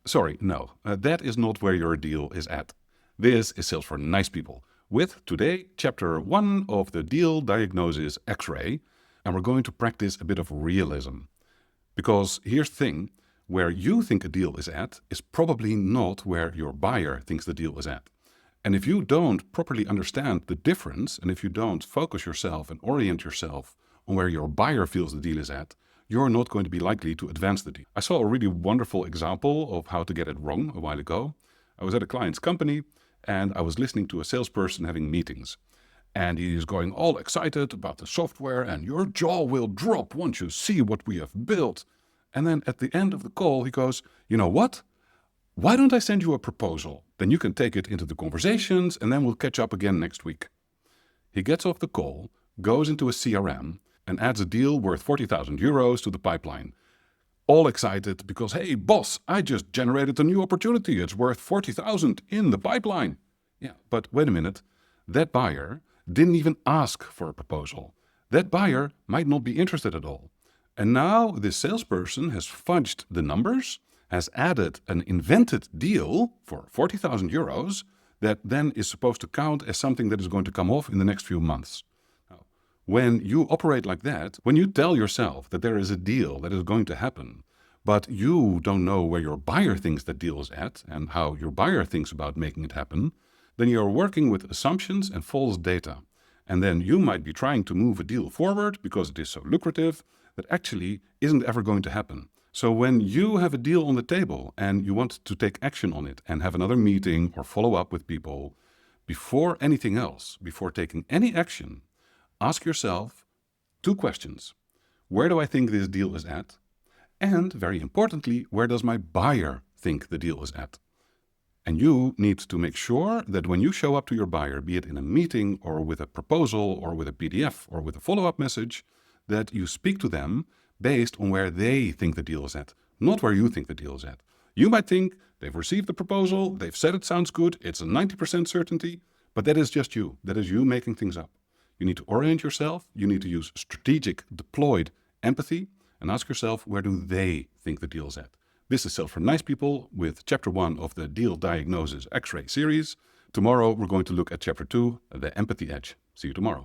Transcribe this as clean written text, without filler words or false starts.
Sorry, no, that is not where your deal is at. This is Sales for Nice People, with today chapter 1 of the Deal Diagnosis X-ray, and we're going to practice a bit of realism. Because here's the thing, where you think a deal is at is probably not where your buyer thinks the deal is at. And if you don't properly understand the difference, and if you don't focus yourself and orient yourself on where your buyer feels the deal is at, you're not going to be likely to advance the deal. I saw a really wonderful example of how to get it wrong a while ago. I was at a client's company and I was listening to a salesperson having meetings. And he is going all excited about the software, and your jaw will drop once you see what we have built. And then at the end of the call, he goes, you know what? Why don't I send you a proposal? Then you can take it into the conversations and then we'll catch up again next week. He gets off the call, goes into a CRM, and adds a deal worth 40,000 euros to the pipeline. All excited because, hey, boss, I just generated a new opportunity. It's worth 40,000 in the pipeline. Yeah, but wait a minute. That buyer didn't even ask for a proposal. That buyer might not be interested at all. And now this salesperson has fudged the numbers, has added an invented deal for 40,000 euros that then is supposed to count as something that is going to come off in the next few months. When you operate like that, when you tell yourself that there is a deal that is going to happen, but you don't know where your buyer thinks that deal is at and how your buyer thinks about making it happen, then you're working with assumptions and false data. And then you might be trying to move a deal forward because it is so lucrative that actually isn't ever going to happen. So when you have a deal on the table and you want to take action on it and have another meeting or follow up with people, before anything else, before taking any action, ask yourself 2 questions. Where do I think this deal is at? And very importantly, where does my buyer think the deal is at? And you need to make sure that when you show up to your buyer, be it in a meeting or with a proposal or with a PDF or with a follow-up message, that you speak to them based on where they think the deal is at, not where you think the deal is at. You might think they've received the proposal, they've said it sounds good, it's a 90% certainty, but that is just you. That is you making things up. You need to orient yourself, you need to use strategic, deployed empathy, and ask yourself, where do they think the deal is at? This is Sales for Nice People with Chapter 1 of the Deal Diagnosis X-ray series. Tomorrow we're going to look at Chapter 2, the Empathy Edge. See you tomorrow.